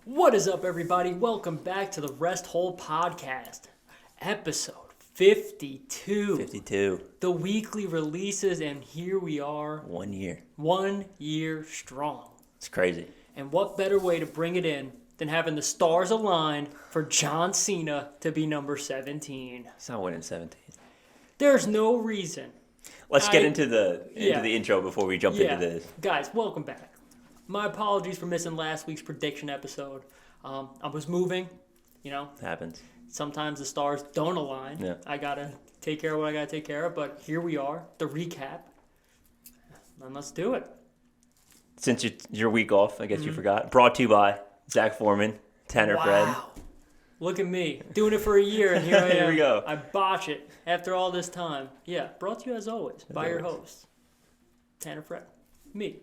What is up, everybody? Welcome back to the Rest Hold Podcast, episode 52. 52. The weekly releases, and here we are. 1 year. 1 year strong. It's crazy. And what better way to bring it in than having the stars aligned for John Cena to be number 17? He's not winning 17. There's no reason. Let's get into the intro before we jump into this. Guys, welcome back. My apologies for missing last week's prediction episode. I was moving, Happens. Sometimes the stars don't align. Yeah. I got to take care of what I got to take care of, but here we are, the recap. And let's do it. Since it's your week off, I guess you forgot. Brought to you by Zach Foreman, Tanner Fred. Wow. Look at me, doing it for a year, and here I am. Here we go. I botch it after all this time. Yeah, brought to you as always by your host, Tanner Fred. Me,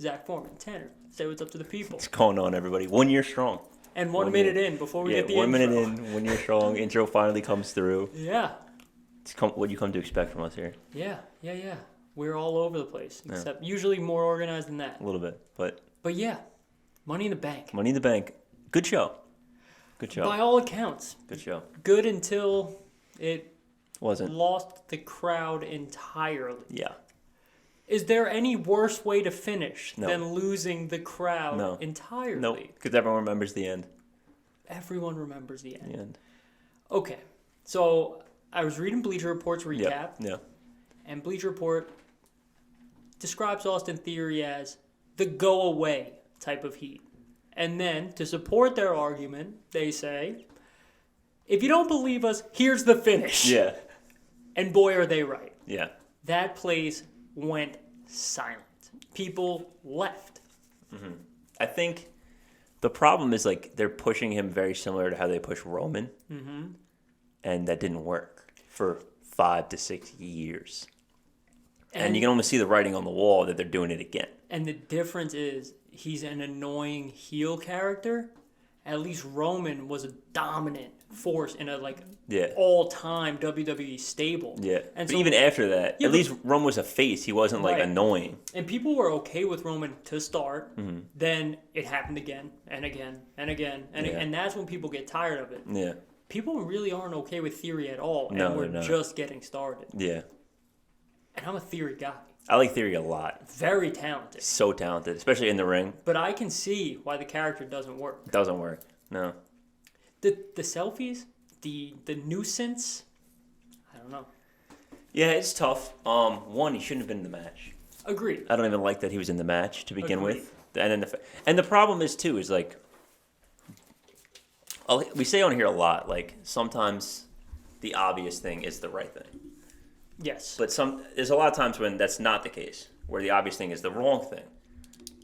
Zach Foreman. Tanner, say what's up to the people. What's going on, everybody? 1 year strong. And 1 minute in before we get the 1 intro. minute in, 1 year strong. Intro finally comes through. Yeah. What you come to expect from us here. Yeah. We're all over the place, except usually more organized than that. A little bit, but yeah, Money in the Bank. Money in the Bank. Good show. By all accounts. Good show. Good until it Wasn't. lost the crowd entirely. Yeah. Is there any worse way to finish No. than losing the crowd entirely? Nope. Because everyone remembers the end. Everyone remembers the end. The end. Okay, so I was reading Bleacher Report's recap, Yeah. and Bleacher Report describes Austin Theory as the go-away type of heat. And then, to support their argument, they say, if you don't believe us, here's the finish. Yeah. And boy, are they right. Yeah. That place went silent. People left. Mm-hmm. I think the problem is they're pushing him very similar to how they push Roman, and that didn't work for 5 to 6 years. And you can almost see the writing on the wall that they're doing it again. And the difference is he's an annoying heel character. At least Roman was a dominant force in a all-time WWE stable. Yeah. And but so, even after that, at least Roman was a face. He wasn't annoying. And people were okay with Roman to start. Then it happened again and again and again and that's when people get tired of it. Yeah. People really aren't okay with Theory at all, and we're just getting started. Yeah. And I'm a Theory guy. I like Theory a lot. Very talented. So talented, especially in the ring. But I can see why the character doesn't work. It doesn't work. No. The selfies, the nuisance, I don't know. Yeah, it's tough. One, he shouldn't have been in the match. Agreed. I don't even like that he was in the match to begin with. And then the problem is too is we say on here a lot, sometimes the obvious thing is the right thing. Yes. But there's a lot of times when that's not the case, where the obvious thing is the wrong thing.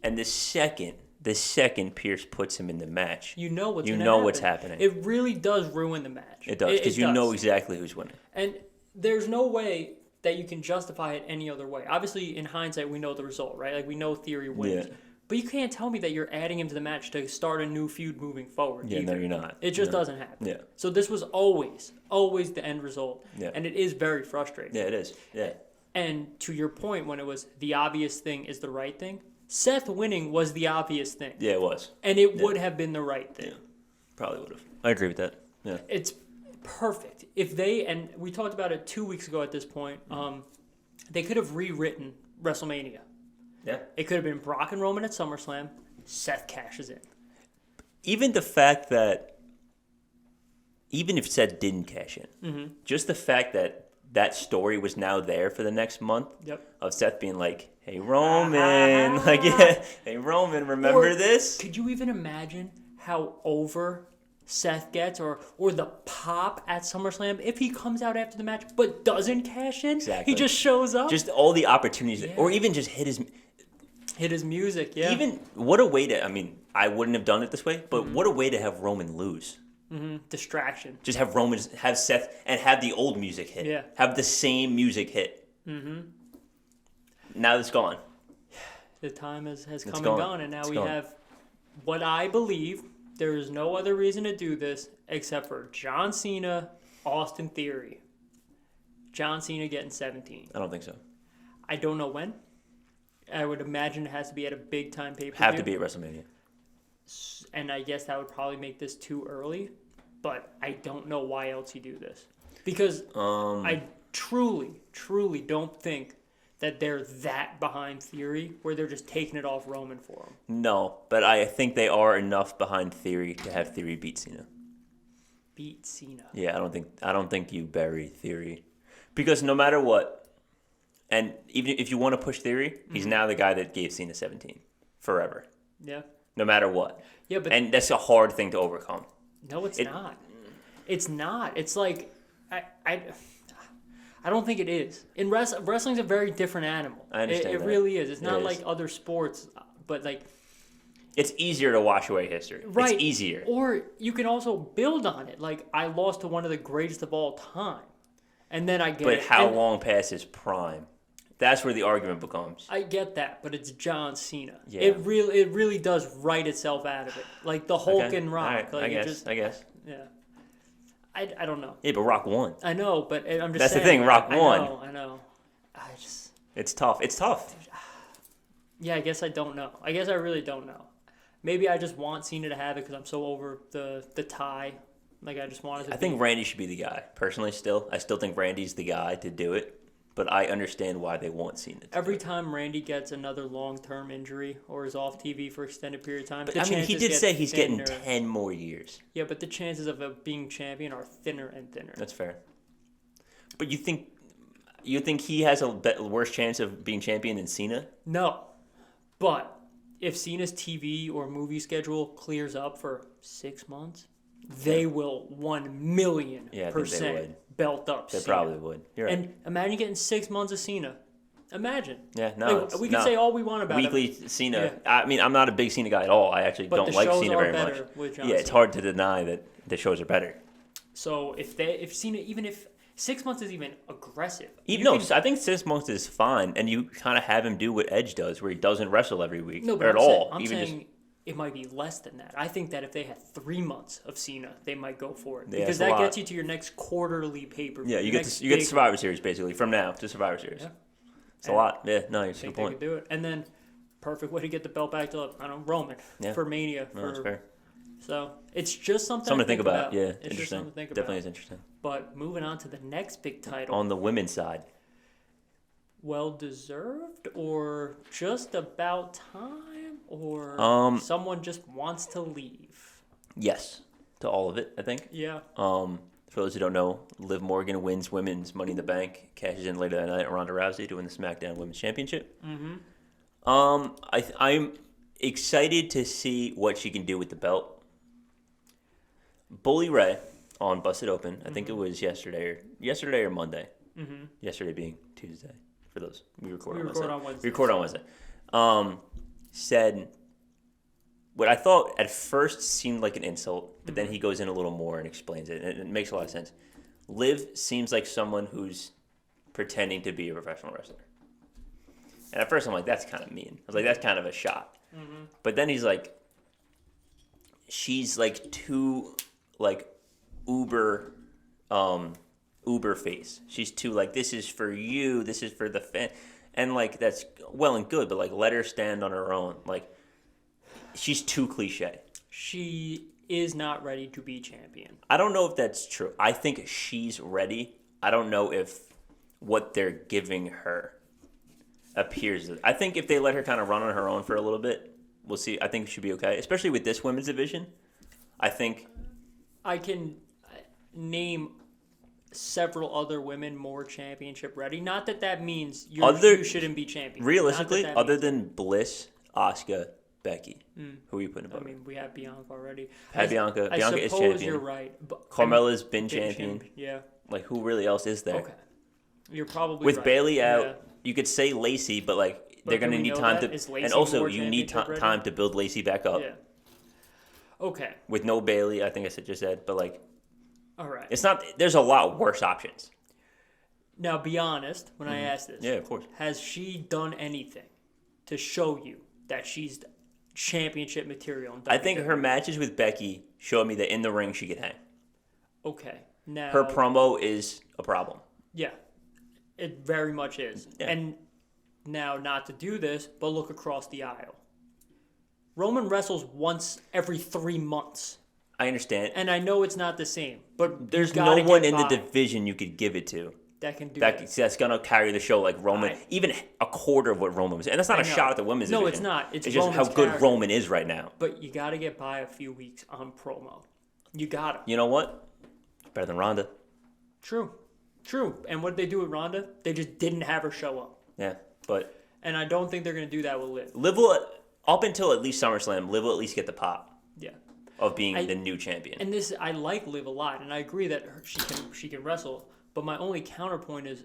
And the second Pierce puts him in the match, you know what's happening. It really does ruin the match. It does, because you know exactly who's winning. And there's no way that you can justify it any other way. Obviously, in hindsight, we know the result, right? We know Theory wins. Yeah. But you can't tell me that you're adding him to the match to start a new feud moving forward. Yeah, either. no, you're not. It just doesn't happen. Yeah. So this was always the end result. Yeah. And it is very frustrating. Yeah, it is. Yeah. And to your point, when it was the obvious thing is the right thing, Seth winning was the obvious thing. Yeah, it was. And it would have been the right thing. Yeah, probably would have. I agree with that. Yeah. It's perfect. If they, and we talked about it 2 weeks ago at this point, they could have rewritten WrestleMania. Yeah. It could have been Brock and Roman at SummerSlam. Seth cashes in. Even the fact that, even if Seth didn't cash in, just the fact that story was now there for the next month of Seth being like, hey, Roman, hey, Roman, remember this? Could you even imagine how over Seth gets or the pop at SummerSlam if he comes out after the match but doesn't cash in? Exactly. He just shows up. Just all the opportunities, or even just hit his music, yeah. Even, what a way to, I wouldn't have done it this way, but what a way to have Roman lose. Distraction. Just have Roman, have Seth, and have the old music hit. Yeah. Have the same music hit. Now it's gone. The time has come and gone, and now we have what I believe, there is no other reason to do this except for John Cena, Austin Theory. John Cena getting 17. I don't think so. I don't know when. I would imagine it has to be at a big time pay-per-view. Have to be at WrestleMania. And I guess that would probably make this too early, but I don't know why else you do this. Because I truly don't think that they're that behind Theory where they're just taking it off Roman for him. No, but I think they are enough behind Theory to have Theory beat Cena. Beat Cena. Yeah, I don't think you bury Theory. Because no matter what, and even if you want to push Theory, he's now the guy that gave Cena 17 forever. Yeah. No matter what. Yeah, but and that's a hard thing to overcome. No, it's not. It's not. It's like I don't think it is. In wrestling's a very different animal. I understand It that. really is. It's not like other sports, but like it's easier to wash away history. Right. It's easier. Or you can also build on it. Like I lost to one of the greatest of all time, and then I get. But how long past his prime? That's where the argument becomes. I get that, but it's John Cena. Yeah. It really does write itself out of it. Like the Hulk and Rock. Right. Like I guess. Yeah. I don't know. Yeah, but Rock won. I know, but I'm just That's saying. the thing, Rock won. I know. It's tough. It's tough. Yeah, I guess I don't know. I guess I really don't know. Maybe I just want Cena to have it because I'm so over the tie. Like, I just wanted to I think Randy should be the guy. Personally, I still think Randy's the guy to do it. But I understand why they want Cena to Every time Randy gets another long-term injury or is off TV for extended period of time, but, he did say he's getting 10 more years. Yeah, but the chances of being champion are thinner and thinner. That's fair. But you think he has a worse chance of being champion than Cena? No. But if Cena's TV or movie schedule clears up for 6 months, they will 1,000,000% belt up They Cena. probably would. You're right. And imagine getting 6 months of Cena. Imagine. Yeah, no. Like, we can say all we want about weekly it. Cena. Yeah. I mean, I'm not a big Cena guy at all. I actually But don't the like shows Cena are very better much. with John Yeah, it's Cena. hard to deny that the shows are better. So if Cena, even if 6 months is even aggressive. I think 6 months is fine, and you kind of have him do what Edge does, where he doesn't wrestle every week No, but or at all. I'm saying it might be less than that. I think that if they had 3 months of Cena, they might go for it because that gets you to your next quarterly pay-per-view. Yeah, you get the Survivor Series basically from now to Survivor Series. Yeah. It's a lot. Yeah, no, it's a good point. They could do it, and then perfect way to get the belt back to Roman for Mania. No, that's fair. So it's just something to think about. Yeah, it's just something to think about. Definitely is interesting. But moving on to the next big title on the women's side. Well deserved, or just about time, or someone just wants to leave? Yes, to all of it, I think. Yeah. For those who don't know, Liv Morgan wins women's Money in the Bank, cashes in later that night. Ronda Rousey to win the SmackDown Women's Championship. Mm-hmm. I'm excited to see what she can do with the belt. Bully Ray on Busted Open. I think it was yesterday or Monday. Mm-hmm. Yesterday being Tuesday. For those, we record on Wednesday. We record on Wednesday. Said what I thought at first seemed like an insult, but then he goes in a little more and explains it, and it makes a lot of sense. Liv seems like someone who's pretending to be a professional wrestler. And at first I'm like, that's kind of mean. I was like, that's kind of a shot. Mm-hmm. But then he's like, she's like too like uber face. She's too like, this is for you, this is for the fan. And like, that's well and good, but like, let her stand on her own. Like, she's too cliche. She is not ready to be champion. I don't know if that's true. I think she's ready. I don't know if what they're giving her appears. I think if they let her kind of run on her own for a little bit, we'll see. I think it should be okay, especially with this women's division. I think I can name several other women more championship ready. Not that means you shouldn't be champion. Realistically, other than Bliss, Asuka, Becky, who are you putting above? I mean, we have Bianca already. Bianca is champion. I suppose you're right. Carmella's been champion. Yeah. Like, who really else is there? Okay. You're probably with right. Bayley out. You could say Lacey, but like they're going to need time to, and also you need time to build Lacey back up. Yeah. Okay. With no Bayley, I think I just said, but like, all right. It's not. There's a lot worse options. Now, be honest when I ask this. Yeah, of course. Has she done anything to show you that she's championship material? I think her matches with Becky showed me that in the ring she could hang. Okay. Now her promo is a problem. Yeah, it very much is. Yeah. And now, not to do this, but look across the aisle. Roman wrestles once every 3 months. I understand. And I know it's not the same, but there's no one in the division you could give it to. That can do that's going to carry the show like Roman, even a quarter of what Roman was. And that's not a shot at the women's division. No, it's not. It's just how good Roman is right now. But you got to get by a few weeks on promo. You got to. You know what? Better than Ronda. True. And what did they do with Ronda? They just didn't have her show up. Yeah, but... And I don't think they're going to do that with Liv. Liv will, up until at least SummerSlam, Liv will at least get the pop. Yeah. Of being the new champion. And I like Liv a lot, and I agree that she can wrestle. But my only counterpoint is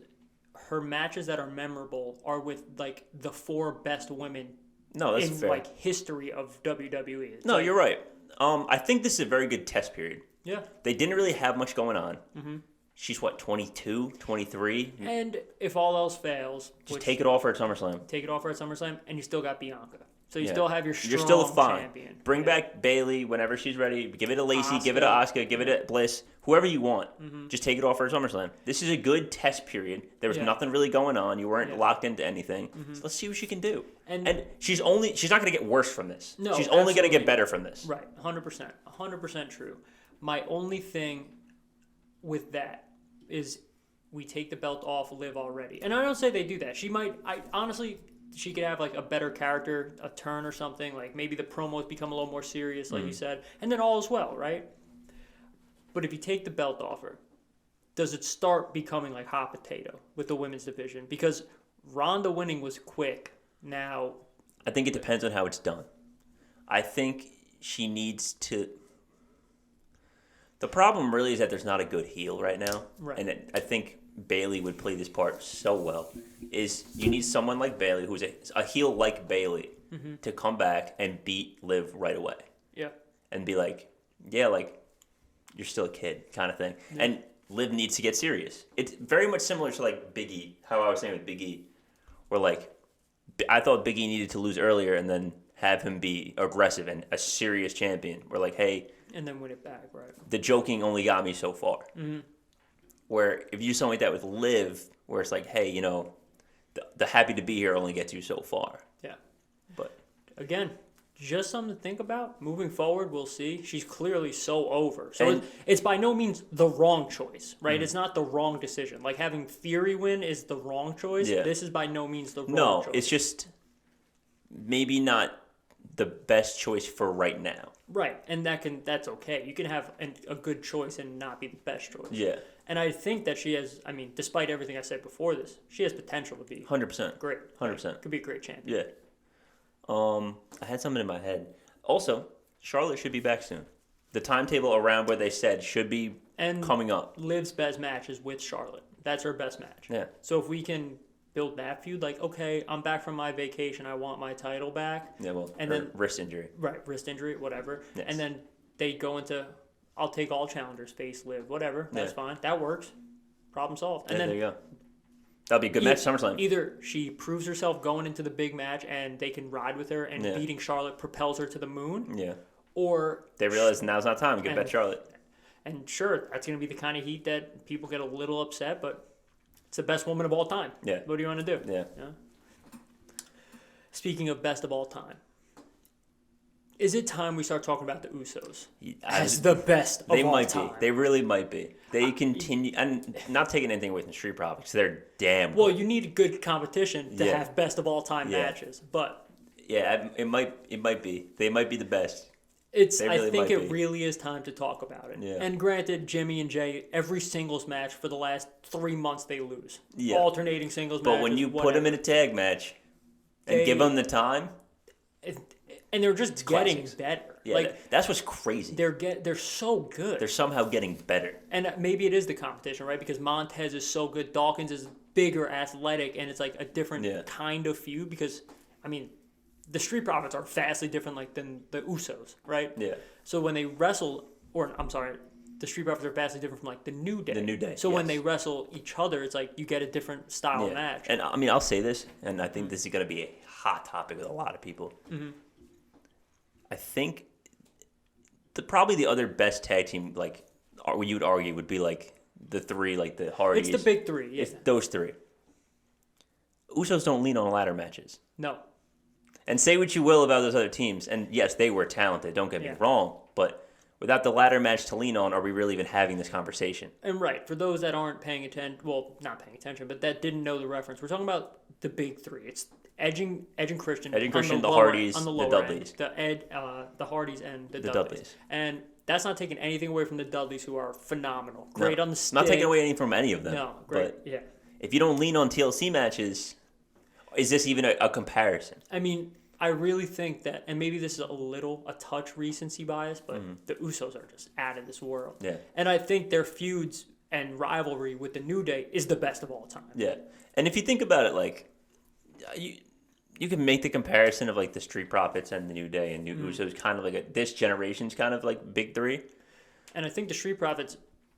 her matches that are memorable are with like the 4 best women in fair. like history of WWE. It's you're right. I think this is a very good test period. Yeah. They didn't really have much going on. Mm-hmm. She's, 22, 23? And if all else fails... Just take it off her at SummerSlam. Take it off her at SummerSlam, and you still got Bianca. So you still have your strong You're still fine. champion. Bring back Bayley whenever she's ready. Give it to Lacey. Give it to Asuka. Give it to Bliss. Whoever you want. Mm-hmm. Just take it off her at SummerSlam. This is a good test period. There was nothing really going on. You weren't locked into anything. Mm-hmm. So let's see what she can do. And she's not going to get worse from this. No, she's only going to get better from this. Right. 100%. 100% true. My only thing with that is we take the belt off Liv already. And I don't say they do that. She could have like a better character, a turn or something. Like maybe the promos become a little more serious, like you said. And then all is well, right? But if you take the belt off her, does it start becoming like hot potato with the women's division? Because Ronda winning was quick. Now... I think it depends on how it's done. I think she needs to... The problem really is that there's not a good heel right now. Right. And I think Bayley would play this part so well. Is you need someone like Bayley, who's a heel like Bayley, to come back and beat Liv right away. Yeah. And be like, you're still a kid kind of thing. Yeah. And Liv needs to get serious. It's very much similar to like Big E, how I was saying with Big E. Where like, I thought Big E needed to lose earlier and then have him be aggressive and a serious champion. We're like, hey... And then win it back, right? The joking only got me so far. Mm-hmm. Where if you do something like that with Liv, where it's like, hey, the happy to be here only gets you so far. Yeah. But again, just something to think about. Moving forward, we'll see. She's clearly so over. So it's by no means the wrong choice, right? Mm-hmm. It's not the wrong decision. Like having Theory win is the wrong choice. Yeah. This is by no means the wrong choice. No, it's just maybe not the best choice for right now. Right, and that's okay. You can have a good choice and not be the best choice. Yeah. And I think that she has, despite everything I said before this, she has potential to be 100%. Great. 100%. Could be a great champion. Yeah. I had something in my head. Also, Charlotte should be back soon. The timetable around where they said should be coming up. Liv's best match is with Charlotte. That's her best match. Yeah. So if we can build that feud, like, okay, I'm back from my vacation, I want my title back. Yeah, well, and then wrist injury. Right, wrist injury, whatever. Yes. And then they go into, I'll take all challengers, face Liv, whatever. That's fine. That works. Problem solved. And then there you go. That'll be a good match, SummerSlam. Either she proves herself going into the big match and they can ride with her and beating Charlotte propels her to the moon. Yeah. Or they realize now's not time to get back Charlotte. And sure, that's going to be the kind of heat that people get a little upset, but it's the best woman of all time. Yeah. What do you want to do? Yeah. Speaking of best of all time, is it time we start talking about the Usos as the best of all time? They might be. They really might be. They continue, and not taking anything away from Street Profits. They're damn good. Well, you need good competition to have best of all time matches, but it might be. They might be the best. I think it really is time to talk about it. Yeah. And granted, Jimmy and Jay, every singles match for the last 3 months they lose. Yeah. Alternating singles matches. But when you put them in a tag match and give them the time, and they're just getting better. Yeah, that's what's crazy. They're so good. They're somehow getting better. And maybe it is the competition, right? Because Montez is so good, Dawkins is bigger, athletic, and it's like a different kind of feud. Because the Street Profits are vastly different than the Usos, right? Yeah. So when they wrestle, the Street Profits are vastly different from the New Day. The New Day. So when they wrestle each other, it's like you get a different style of match. And I'll say this, and I think this is going to be a hot topic with a lot of people. Mm-hmm. I think probably the other best tag team, you would argue, would be the three, the Hardys. It's the big three. Yeah. It's those three. Usos don't lean on ladder matches. No. And say what you will about those other teams, and yes, they were talented. Don't get me wrong, but without the ladder match to lean on, are we really even having this conversation? And for those that aren't paying attention, well, not paying attention, but that didn't know the reference, we're talking about the big three. It's Edge and Christian. The Hardys, the Dudleys. The Hardys and the Dudleys. And that's not taking anything away from the Dudleys, who are phenomenal. Great on the stick. Not taking away anything from any of them. No, great. But if you don't lean on TLC matches, is this even a comparison? I mean, I really think that, and maybe this is a touch recency bias, but the Usos are just out of this world. Yeah. And I think their feuds and rivalry with the New Day is the best of all time. Yeah. And if you think about it, like, you can make the comparison of, like, the Street Profits and the New Day and New Usos kind of like this generation's kind of like big three. And I think the Street Profits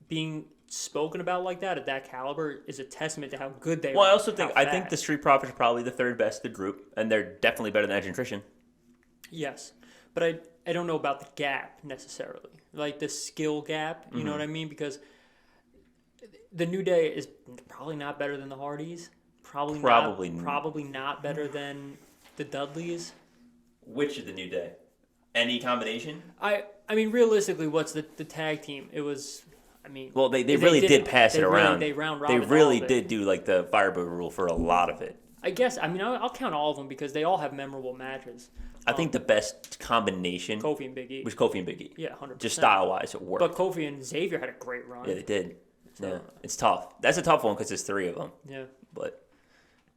being spoken about like that at that caliber is a testament to how good they are. Well, I also think the Street Profits are probably the third best of the group, and they're definitely better than Edge and Christian. Yes, but I don't know about the gap necessarily, like the skill gap. You know what I mean? Because the New Day is probably not better than the Hardys. Probably not better than the Dudleys. Which of the New Day? Any combination? I mean, realistically, what's the tag team? It was. I mean, well, they really did pass it around. They really did do like the Firebird rule for a lot of it. I guess. I mean, I'll count all of them because they all have memorable matches. I think the best combination Kofi and Big E was Kofi and Big E. Yeah, 100%. Just style wise, it worked. But Kofi and Xavier had a great run. Yeah, they did. So, yeah, it's tough. That's a tough one because there's three of them. Yeah, but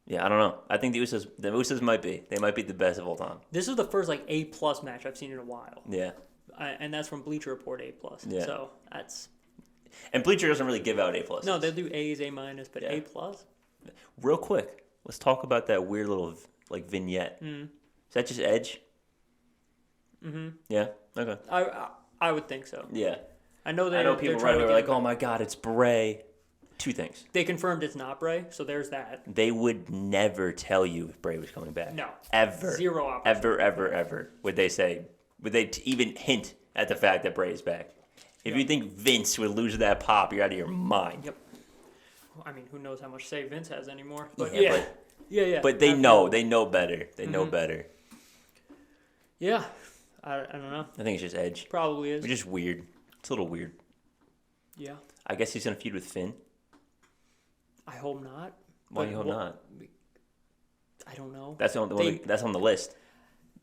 yeah, I don't know. I think the Usos might be. They might be the best of all time. This is the first like A+ match I've seen in a while. Yeah, and that's from Bleacher Report A+. Yeah, so that's. And Bleacher doesn't really give out A+. No, they do A's, A-, but A+. Real quick, let's talk about that weird little like vignette. Is that just Edge? Yeah. Okay. I would think so. Yeah. I know people right away are like, oh my God, it's Bray. Two things. They confirmed it's not Bray, so there's that. They would never tell you if Bray was coming back. No. Ever. Zero opportunity. Ever. Would they even hint at the fact that Bray is back? If you think Vince would lose that pop, you're out of your mind. Yep. I mean, who knows how much say Vince has anymore? But yeah. But they know. They know better. They know better. Yeah. I don't know. I think it's just Edge. Probably is. It's just weird. It's a little weird. Yeah. I guess he's going to feud with Finn. I hope not. Why do you hope not? I don't know. That's on the list.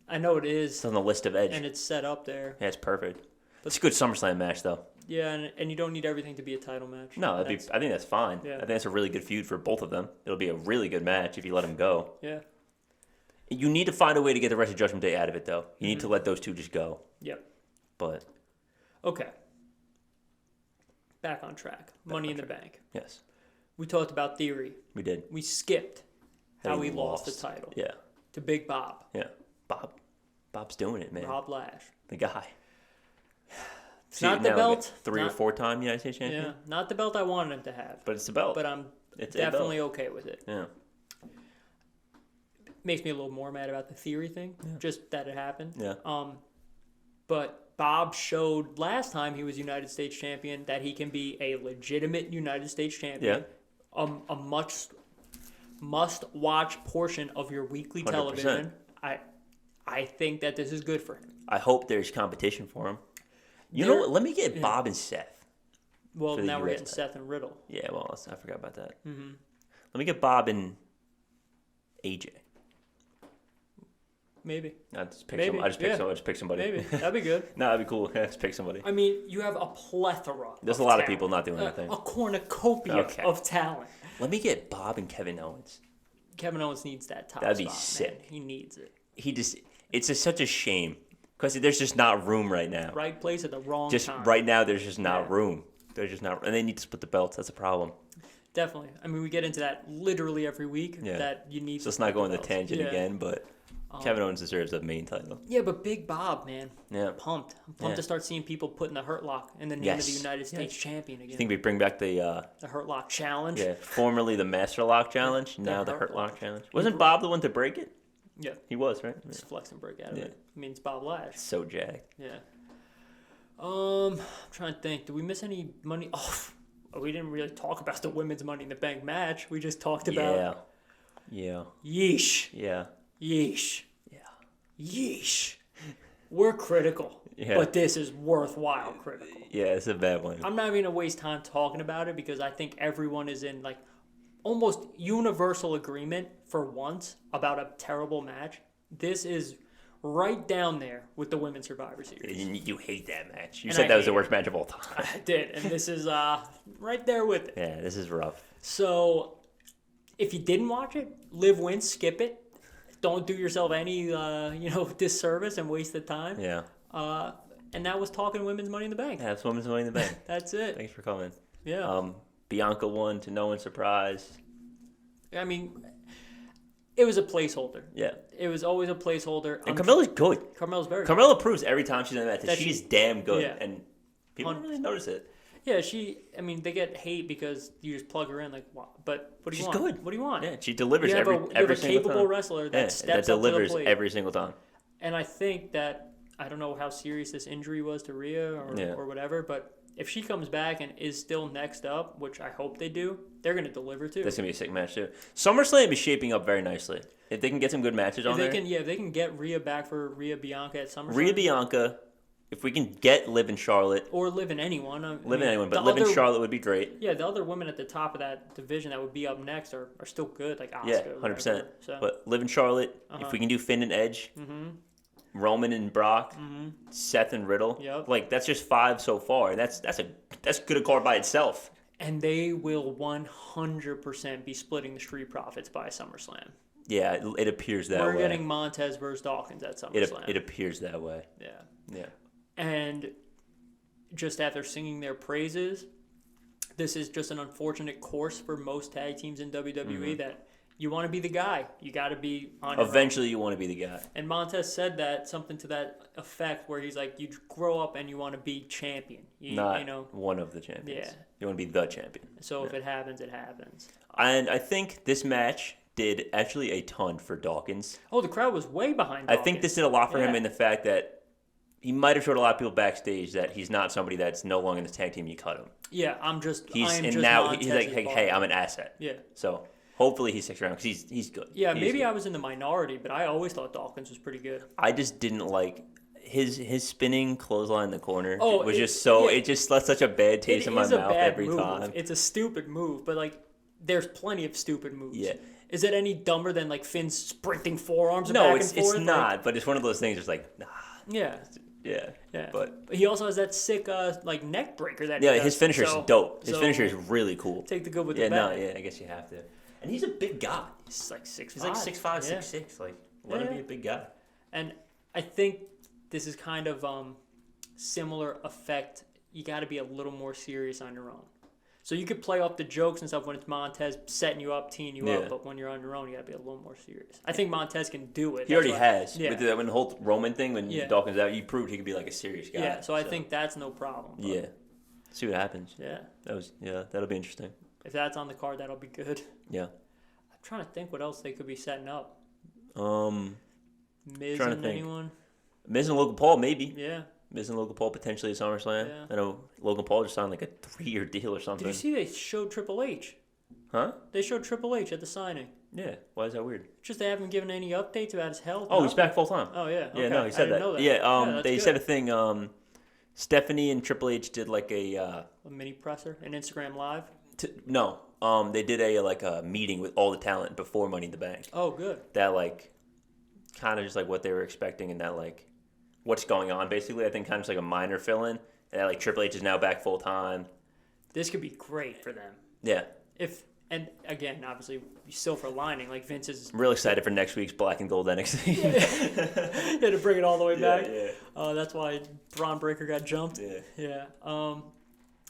I know it is. It's on the list of Edge. And it's set up there. Yeah, it's perfect. It's a good SummerSlam match, though. Yeah, and you don't need everything to be a title match. No, I think that's fine. Yeah. I think that's a really good feud for both of them. It'll be a really good match if you let them go. Yeah. You need to find a way to get the rest of Judgment Day out of it, though. You need to let those two just go. Yep. But. Okay. Back on track. Money in the Bank. Yes. We talked about Theory. We did. We skipped how he lost the title. Yeah. To Big Bob. Yeah. Bob's doing it, man. Rob Lash. The guy. It's not the belt. Like or 4 time United States champion. Yeah. Not the belt I wanted him to have. But it's the belt. But I'm definitely okay with it. Yeah. Makes me a little more mad about the Theory thing. Yeah. Just that it happened. Yeah. But Bob showed last time he was United States champion that he can be a legitimate United States champion. Yeah. A must-watch portion of your weekly 100%. television. I think that this is good for him. I hope there's competition for him. You know what? Let me get Bob and Seth. Well, now we're getting Seth and Riddle. Yeah, well, I forgot about that. Mm-hmm. Let me get Bob and AJ. Maybe. I just pick somebody. Maybe. That'd be good. No, that'd be cool. Just pick somebody. I mean, you have a plethora. There's a lot of people not doing anything. A cornucopia of talent. Let me get Bob and Kevin Owens. Kevin Owens needs that top That'd be spot, sick. Man. He needs it. It's just such a shame because there's just not room right now. Right place at the wrong time. Right now, there's just not room. There's just not, and they need to split the belts. That's a problem. Definitely. I mean, we get into that literally every week. Yeah. That you need. So let's not go on the tangent again, but Kevin Owens deserves the main title. Yeah, but Big Bob, man. Yeah. I'm pumped to start seeing people putting the Hurt Lock in the name of the United States champion again. You think we bring back the Hurt Lock Challenge? Yeah, formerly the Master Lock Challenge, now the Hurt Lock Challenge. Wasn't Bob the one to break it? Yeah. He was, right? Just flex and break out of it. I mean, it's Bob Lash. So jacked. Yeah. I'm trying to think. Did we miss any money? Oh, we didn't really talk about the women's Money in the Bank match. We just talked about. Yeah. Yeesh. Yeah. Yeesh. Yeah. yeesh. We're critical, but this is worthwhile critical. Yeah, it's a bad one. I'm not even going to waste time talking about it because I think everyone is in like almost universal agreement for once about a terrible match. This is right down there with the Women's Survivor Series. You hate that match. You said that was the worst match of all time. I did, and this is right there with it. Yeah, this is rough. So, if you didn't watch it, live, win, skip it. Don't do yourself any, disservice and waste the time. Yeah. And that was talking Women's Money in the Bank. Yeah, that's Women's Money in the Bank. That's it. Thanks for coming. Yeah. Bianca won to no one's surprise. I mean, it was a placeholder. Yeah. It was always a placeholder. And Carmella's good. Carmella's very good. Carmella proves every time she's in the match that she's damn good. Yeah. And people don't really notice it. Yeah, they get hate because you just plug her in, like, but what do you want? She's good. What do you want? Yeah, she delivers every single time. You have a capable wrestler that steps up to the plate. Every single time. And I think that, I don't know how serious this injury was to Rhea or whatever, but if she comes back and is still next up, which I hope they do, they're going to deliver too. That's going to be a sick match too. SummerSlam is shaping up very nicely. If they can get some good matches on there. If they can get Rhea back for Rhea Bianca at SummerSlam. Rhea Bianca. If we can get Liv and Charlotte. Or Liv and anyone. But Liv and Charlotte would be great. Yeah, the other women at the top of that division that would be up next are still good, like Asuka. Yeah, 100%. So. But Liv and Charlotte, if we can do Finn and Edge, Roman and Brock, Seth and Riddle, that's just 5 so far. That's good a card by itself. And they will 100% be splitting the Street Profits by SummerSlam. Yeah, it appears that way. We're getting Montez versus Dawkins at SummerSlam. It appears that way. Yeah. And just after singing their praises, this is just an unfortunate course for most tag teams in WWE that you want to be the guy. You got to be on your Eventually, own. You want to be the guy. And Montez said something to that effect where he's like, you grow up and you want to be champion. Not one of the champions. Yeah. You want to be the champion. So if it happens, it happens. And I think this match did actually a ton for Dawkins. Oh, the crowd was way behind Dawkins. I think this did a lot for him in the fact that he might have showed a lot of people backstage that he's not somebody that's no longer in the tag team. You cut him. Yeah, he's like, hey, I'm an asset. Yeah. So hopefully he sticks around because he's good. Yeah, maybe I was in the minority, but I always thought Dawkins was pretty good. I just didn't like his spinning clothesline in the corner. Oh, it just left such a bad taste in my mouth every time. It's a stupid move, but like there's plenty of stupid moves. Yeah. Is it any dumber than like Finn's sprinting forearms back and forth? No, it's not. But it's one of those things. It's like, nah. Yeah. Yeah. But he also has that sick neck breaker that. His finisher is dope. His finisher is really cool. Take the good with the bad. I guess you have to. And he's a big guy. He's like 6'5". He's like 6'5", 6'6". Like, let him be a big guy. And I think this is kind of similar effect. You got to be a little more serious on your own. So you could play off the jokes and stuff when it's Montez setting you up, teeing you up, but when you're on your own, you got to be a little more serious. I think Montez can do it. He already has. Yeah. When the whole Roman thing, when Dawkins out, you proved he could be like a serious guy. Yeah, so I think that's no problem. Yeah. See what happens. Yeah. That'll be interesting. If that's on the card, that'll be good. Yeah. I'm trying to think what else they could be setting up. Miz and anyone? Miz and Logan Paul, maybe. Yeah. Miz and Logan Paul potentially at SummerSlam. Yeah. I know Logan Paul just signed like a 3-year deal or something. Did you see they showed Triple H? Huh? They showed Triple H at the signing. Yeah. Why is that weird? Just they haven't given any updates about his health. Oh, he's back full time. Oh, yeah. Okay. Yeah, no, he said that. Know that. Yeah, they said a thing. Stephanie and Triple H did like a mini presser, an Instagram Live? They did a meeting with all the talent before Money in the Bank. Oh, good. That kind of just like what they were expecting and that what's going on basically. I think kind of just like a minor fill-in. And that Triple H is now back full time. This could be great for them. Yeah. And again, obviously, silver lining. Like Vince is. I'm real excited for next week's Black and Gold NXT. Yeah, to bring it all the way back. Yeah. That's why Braun Breaker got jumped. Yeah.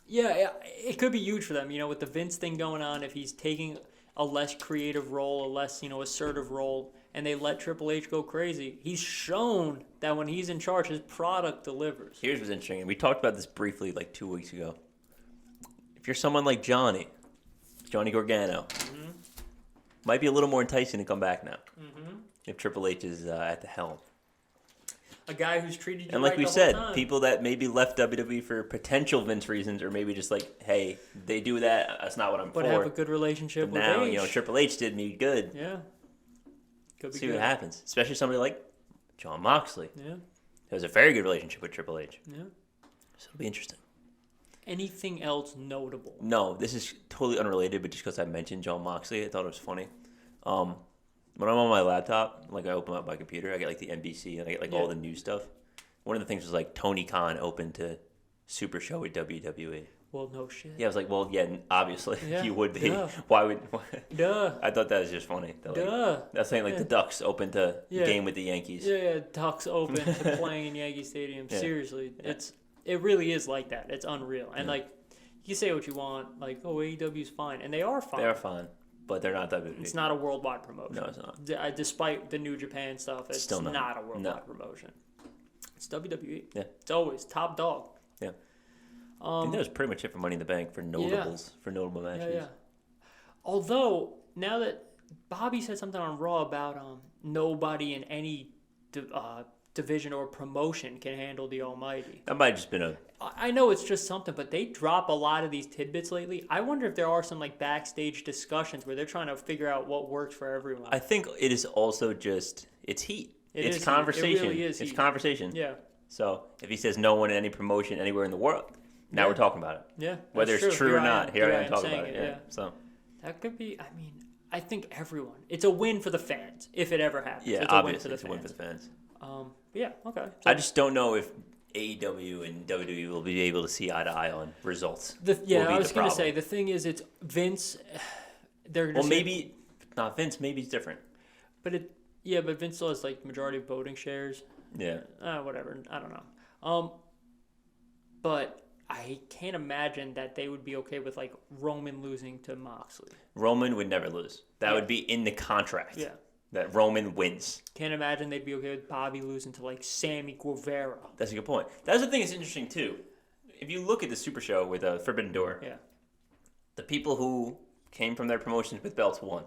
Yeah. It could be huge for them. With the Vince thing going on, if he's taking a less creative role, a less assertive role, and they let Triple H go crazy, he's shown that when he's in charge, his product delivers. Here's what's interesting. We talked about this briefly 2 weeks ago. If you're someone like Johnny Gargano, might be a little more enticing to come back now. If Triple H is at the helm. A guy who's treated you and like right we the said, whole time. People that maybe left WWE for potential Vince reasons, or maybe just hey, they do that. That's not what I'm for. But have a good relationship with now, Triple H did me good. Yeah. Could be See good. what happens. Especially somebody like Jon Moxley. Yeah. Has a very good relationship with Triple H. Yeah. So it'll be interesting. Anything else notable? No, this is totally unrelated, but just because I mentioned Jon Moxley, I thought it was funny. When I'm on my laptop, like I open up my computer, I get like the NBC and I get like all the news stuff. One of the things was like Tony Khan opened to Super Show with WWE. Well, no shit. Yeah, I was like, well, yeah, obviously you would be. Duh. Why would? Duh. I thought that was just funny. That, like, Duh. That's saying like the Ducks open to game with the Yankees. Yeah, Ducks open to playing in Yankee Stadium. Yeah. Seriously, it really is like that. It's unreal. And like, you say what you want, like, oh, AEW's fine, and they are fine. They are fine, but they're not WWE. It's not a worldwide promotion. No, it's not. Despite the New Japan stuff, it's still not a worldwide promotion. It's WWE. Yeah. It's always top dog. Yeah. I think that was pretty much it for Money in the Bank for notables, for notable matches. Yeah. Although, now that Bobby said something on Raw about nobody in any division or promotion can handle the Almighty. That might have just been a... I know it's just something, but they drop a lot of these tidbits lately. I wonder if there are some like backstage discussions where they're trying to figure out what works for everyone. I think it is also just... It's heat. It's is conversation. Heat. It really is It's heat. conversation. Yeah. So, if he says no one in any promotion anywhere in the world, now we're talking about it. Yeah. Whether it's true or not, here I am talking saying about it. Yeah. So that could be, I think everyone. It's a win for the fans, if it ever happens. yeah, it's obviously it's a win for the fans. Yeah, okay. I just don't know if AEW and WWE will be able to see eye to eye on results. I was going to say, the thing is, it's Vince. They're well, maybe not Vince. Maybe it's different. But Vince still has like majority of voting shares. Yeah. Whatever. I don't know. But I can't imagine that they would be okay with like Roman losing to Moxley. Roman would never lose. That would be in the contract. Yeah. That Roman wins. Can't imagine they'd be okay with Bobby losing to like Sammy Guevara. That's a good point. That's the thing that's interesting too. If you look at the Super Show with Forbidden Door, the people who came from their promotions with belts won.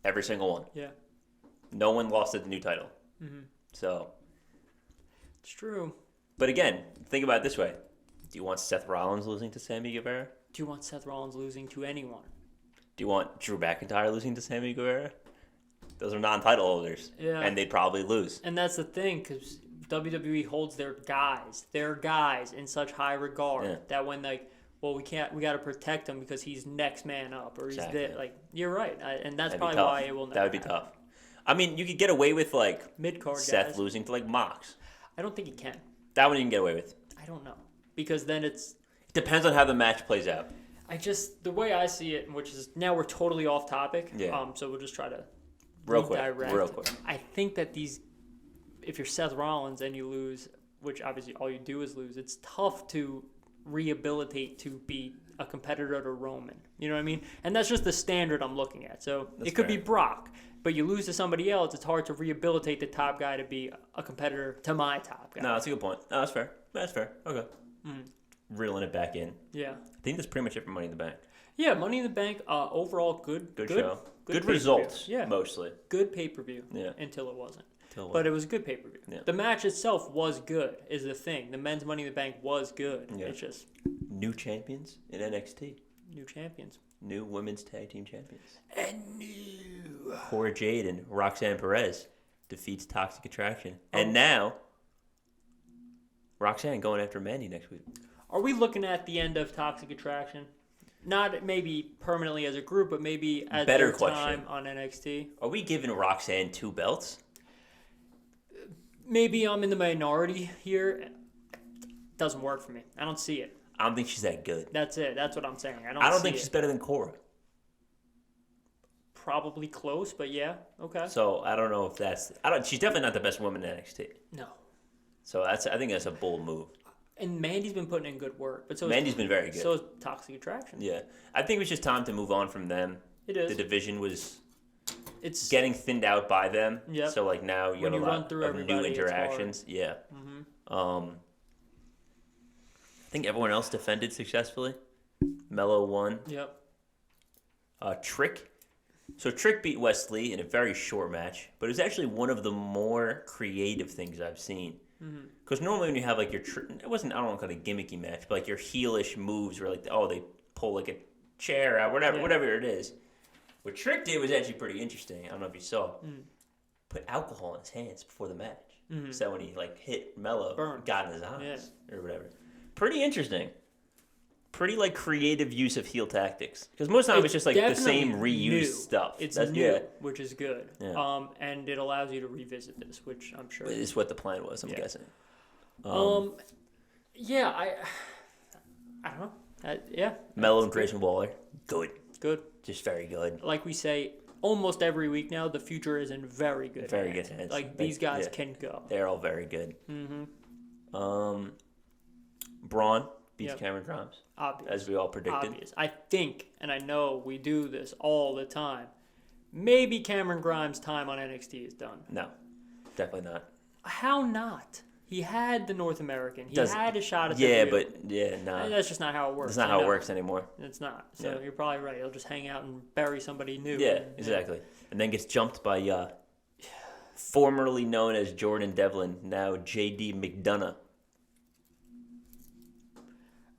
Every single one. Yeah. No one lost at the new title. Mm-hmm. So. It's true. But again, think about it this way. Do you want Seth Rollins losing to Sammy Guevara? Do you want Seth Rollins losing to anyone? Do you want Drew McIntyre losing to Sammy Guevara? Those are non-title holders. Yeah. And they'd probably lose. And that's the thing, because WWE holds their guys in such high regard that when we got to protect him because he's next man up, or he's you're right. And that's probably why it will never happen. That would be tough. I mean, you could get away with like mid-card Seth guys losing to like Mox. I don't think he can. That one you can get away with. I don't know. Because then it depends on how the match plays out. The way I see it, which is now we're totally off topic. Yeah. So we'll just try to real quick. I think that if you're Seth Rollins and you lose, which obviously all you do is lose, it's tough to rehabilitate to be a competitor to Roman. You know what I mean? And that's just the standard I'm looking at. So it could be Brock, but you lose to somebody else, it's hard to rehabilitate the top guy to be a competitor to my top guy. No, that's a good point. No, that's fair. That's fair. Okay. Reeling it back in. Yeah. I think that's pretty much it for Money in the Bank. Yeah, Money in the Bank, overall good show. Good results, mostly. Good pay-per-view until it wasn't. But it was a good pay-per-view. Yeah. The match itself was good, is the thing. The men's Money in the Bank was good. Yeah. It's just... New champions in NXT. New champions. New women's tag team champions. And new... Cora Jade and Roxanne Perez defeats Toxic Attraction. And now, Roxanne going after Mandy next week. Are we looking at the end of Toxic Attraction? Not maybe permanently as a group, but maybe as their time on NXT. Are we giving Roxanne 2 belts? Maybe I'm in the minority here. Doesn't work for me. I don't see it. I don't think she's that good. That's it. That's what I'm saying. I don't think she's better than Cora. Probably close, but yeah. Okay. So I don't know if that's... She's definitely not the best woman in NXT. No. So I think that's a bold move. And Mandy's been putting in good work. But Mandy's been very good. So is Toxic Attraction. Yeah. I think it was just time to move on from them. It is. The division was getting thinned out by them. Yep. So like now you have a lot of new interactions. Yeah. Mm-hmm. I think everyone else defended successfully. Mello won. Yep. Trick. So Trick beat Wesley in a very short match, but it was actually one of the more creative things I've seen. Because normally when you have like it wasn't, I don't want to call it a gimmicky match, but like your heelish moves were like, they pull like a chair out, whatever it is. What Trick did was actually pretty interesting. I don't know if you saw. put alcohol in his hands before the match. Mm-hmm. So when he like hit Mello, got in his eyes or whatever. Pretty interesting. Pretty like creative use of heel tactics, because most of the time it's just like the same reused stuff. It's new, which is good. Yeah. And it allows you to revisit this, which I'm sure is what the plan was. I'm guessing. Yeah, I don't know. Yeah. Mello and Grayson Waller, good, just very good. Like we say almost every week now, the future is in very good hands. Like these guys can go. They're all very good. Mm-hmm. Braun beats Cameron Grimes. Obvious. As we all predicted. Obvious. I think, and I know we do this all the time, maybe Cameron Grimes' time on NXT is done. No, definitely not. How not? He had the North American. He had a shot at the no. That's just not how it works. That's not how it works anymore. It's not. So you're probably right. He'll just hang out and bury somebody new. Yeah, exactly. And then gets jumped by formerly known as Jordan Devlin, now J.D. McDonough.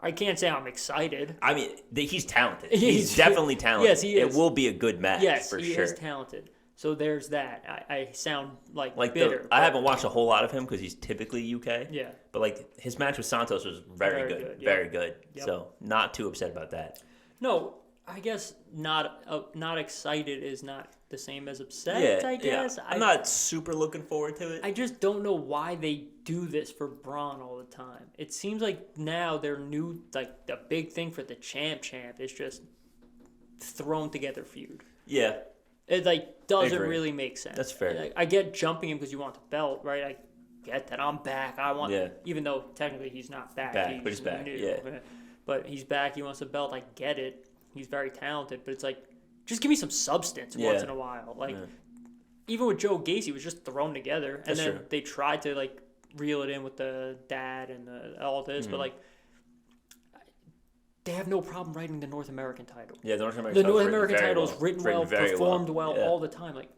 I can't say I'm excited. I mean, he's talented. He's definitely talented. Yes, he is. It will be a good match, for sure. Yes, he is talented. So there's that. I sound like bitter. I haven't watched a whole lot of him because he's typically UK. Yeah. But like his match with Santos was very good. Very good. Yep. So not too upset about that. No, I guess not excited is not the same as upset, I guess. I'm not super looking forward to it. I just don't know why they do this for Braun all the time. It seems like now their new, like the big thing for the champ is just thrown together feud. Yeah. It like doesn't really make sense. That's fair. I get jumping him because you want the belt, right? I get that. I'm back. I want, even though technically he's not back. But he's back. New. Yeah. But he's back. He wants the belt. I get it. He's very talented, but it's like, just give me some substance once in a while. Like, even with Joe Gacy, it was just thrown together, and then they tried to like reel it in with the dad and all this, but like. They have no problem writing the North American title. Yeah, the North American title is written well, performed well all the time. Like,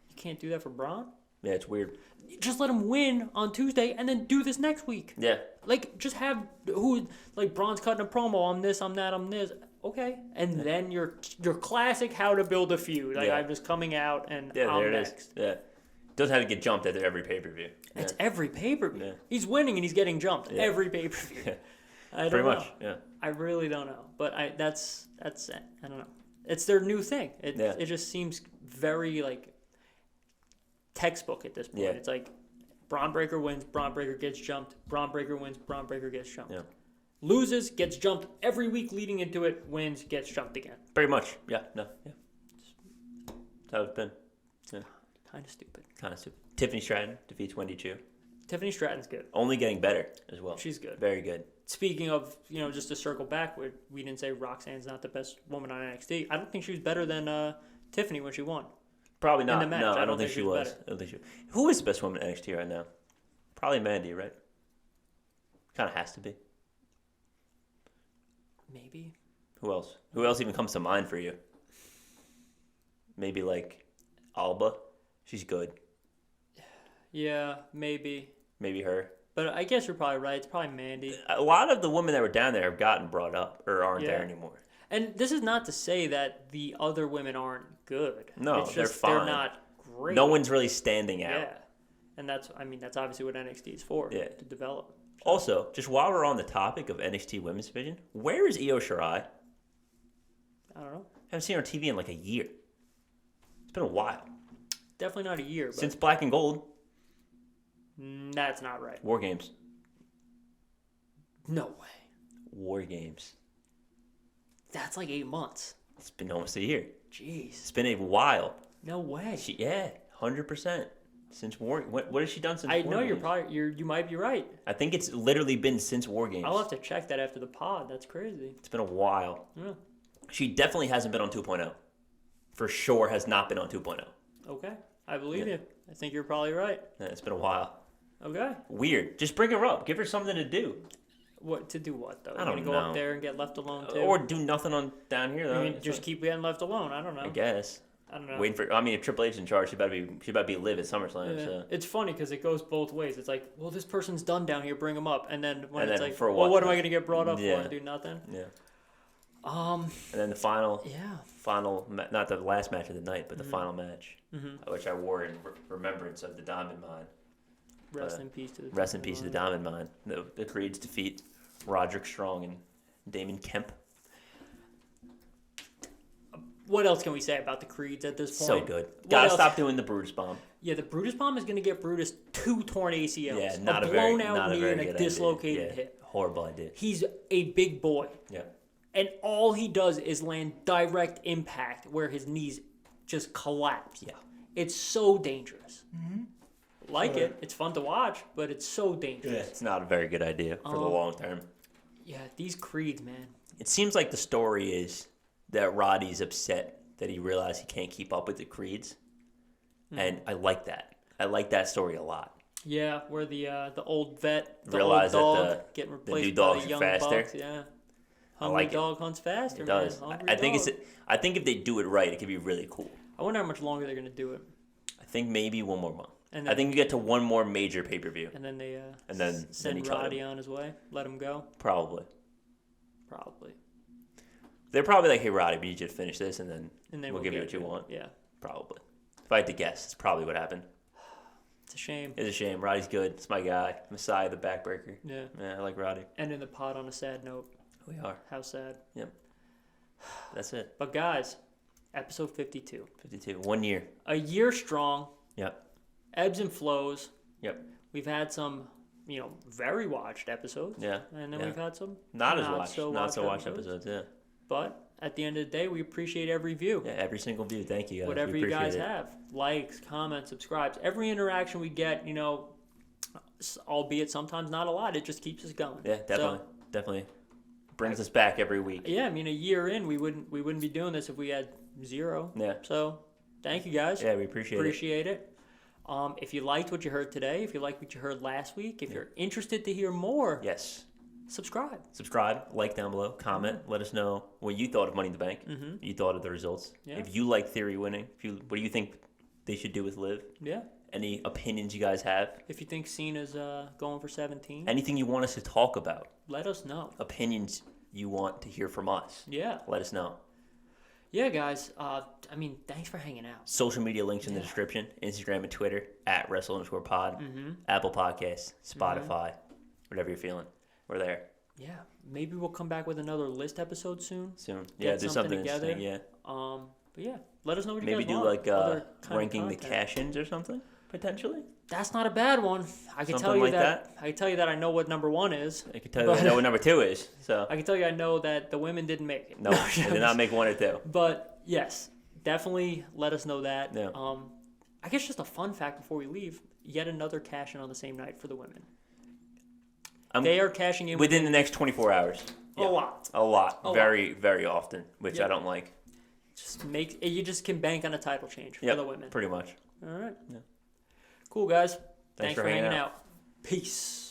you can't do that for Braun? Yeah, it's weird. Just let him win on Tuesday and then do this next week. Yeah. Like, just have Braun's cutting a promo, I'm this, I'm that, I'm this. Okay. And then your classic how to build a feud. Like, I'm just coming out and I'm next. Yeah. Doesn't have to get jumped at every pay-per-view. It's every pay-per-view. Yeah. He's winning and he's getting jumped every pay-per-view. Yeah. I don't know. Yeah. I really don't know, but that's I don't know. It's their new thing. It just seems very like textbook at this point. Yeah. It's like Braun Breaker wins, Braun Breaker gets jumped, Braun Breaker wins, Braun Breaker gets jumped. Yeah. Loses, gets jumped every week leading into it, wins, gets jumped again. Pretty much. Yeah. No. Yeah. That's how it's been. Yeah. Kind of stupid. Tiffany Stratton defeats Wendy Chu. Tiffany Stratton's good. Only getting better as well. She's good. Very good. Speaking of, just to circle back, we didn't say Roxanne's not the best woman on NXT. I don't think she was better than Tiffany when she won. Probably not. In the match. No, I don't think she was. Who is the best woman in NXT right now? Probably Mandy, right? Kind of has to be. Maybe. Who else? Who else even comes to mind for you? Maybe like Alba. She's good. Yeah, maybe. Maybe her. But I guess you're probably right. It's probably Mandy. A lot of the women that were down there have gotten brought up or aren't there anymore. And this is not to say that the other women aren't good. No, they're fine. They're not great. No one's really standing out. Yeah. And that's obviously what NXT is for, to develop. So. Also, just while we're on the topic of NXT Women's Division, where is Io Shirai? I don't know. Haven't seen her on TV in like a year. It's been a while. Definitely not a year. But since Black and Gold. That's not right. War Games. No way. War Games. That's like 8 months. It's been almost a year. Jeez. It's been a while. No way. 100%. Since War, what has she done since? I know you might be right. I think it's literally been since War Games. I'll have to check that after the pod. That's crazy. It's been a while. Yeah. She definitely hasn't been on 2.0. For sure, has not been on 2.0. Okay, I believe you. I think you're probably right. Yeah, it's been a while. Okay. Weird. Just bring her up. Give her something to do. What to do? What though? I don't know. Go up there and get left alone too, or do nothing on down here though. I mean, just keep getting left alone. I don't know. I guess. I don't know. Waiting for. I mean, if Triple H in charge, she better be live at SummerSlam. Yeah. So. It's funny because it goes both ways. It's like, well, this person's done down here, bring him up, and then when it's like, for well, what am I going to get brought up for and do nothing? Yeah. And then the final, Yeah. not the last match of the night, but the final match, which I wore in remembrance of the Diamond Mine. Rest in peace to the Rest in peace to the Diamond Mine. The Creeds defeat Roderick Strong and Damon Kemp. What else can we say about the Creeds at this point? So good. Gotta stop doing the Brutus Bomb. Yeah, the Brutus Bomb is going to get Brutus 2 torn ACLs. Yeah, a blown out knee and a dislocated hip. Horrible idea. He's a big boy. Yeah. And all he does is land direct impact where his knees just collapse. Yeah. It's so dangerous. Like it. It's fun to watch, but it's so dangerous. Yeah. It's not a very good idea for the long term. Yeah, these Creeds, man. It seems like the story is that Roddy's upset that he realized he can't keep up with the Creeds. And I like that. I like that story a lot. Yeah, where the old vet, the realize old dog, that getting replaced new dogs by the young are faster. bucks. Yeah. I Hungry like dog hunts faster, It does. man. I think I think if they do it right, it could be really cool. I wonder how much longer they're going to do it. I think maybe one more month. And I think you get to one more major pay-per-view. And then they then you send Roddy on his way, let him go. Probably. Probably. They're probably like, hey, Roddy, we need you to finish this, and then we'll give you what you it. want. Yeah. Probably. If I had to guess, it's probably what happened. It's a shame. It's a shame. Roddy's good. It's my guy. Messiah, the backbreaker. Yeah. Yeah, I like Roddy. And in the pod on a sad note. We are. How sad. Yep. That's it. But guys, episode 52. 52. 1 year. A year strong. Yep. Ebbs and flows. Yep. We've had some, very watched episodes. Yeah. And then we've had some not so watched episodes. Yeah. But at the end of the day, we appreciate every view. Yeah, every single view. Thank you guys. Whatever you guys have. Likes, comments, subscribes. Every interaction we get, albeit sometimes not a lot, it just keeps us going. Yeah, definitely. Definitely. Brings us back every week. Yeah, a year in, we wouldn't be doing this if we had 0. Yeah. So, thank you guys. Yeah, we appreciate it. If you liked what you heard today, if you liked what you heard last week, if you're interested to hear more, yes, subscribe, like down below, comment, let us know what you thought of Money in the Bank. You thought of the results. Yeah. If you like Theory winning, what do you think they should do with Liv? Yeah. Any opinions you guys have? If you think Cena's going for 17. Anything you want us to talk about? Let us know. Opinions you want to hear from us? Yeah. Let us know. Yeah, guys. Thanks for hanging out. Social media links in the description. Instagram and Twitter, @Wrestle_pod. Apple Podcasts, Spotify, whatever you're feeling. We're there. Yeah. Maybe we'll come back with another list episode soon. Yeah, do something together. Yeah. But yeah, let us know what you guys want. Maybe do like ranking the cash-ins or something, potentially. That's not a bad one. I can tell you that. I can tell you that I know what number 1 is. I can tell you I know what number 2 is. So I can tell you I know that the women didn't make it. No, they did not make 1 or 2. But yes, definitely let us know that. Yeah. I guess just a fun fact before we leave: yet another cash in on the same night for the women. They are cashing in within the next 24 hours. Yeah. A lot. Very, very often, which I don't like. You just can bank on a title change for the women. Pretty much. All right. Yeah. Cool, guys. Thanks for hanging out. Peace.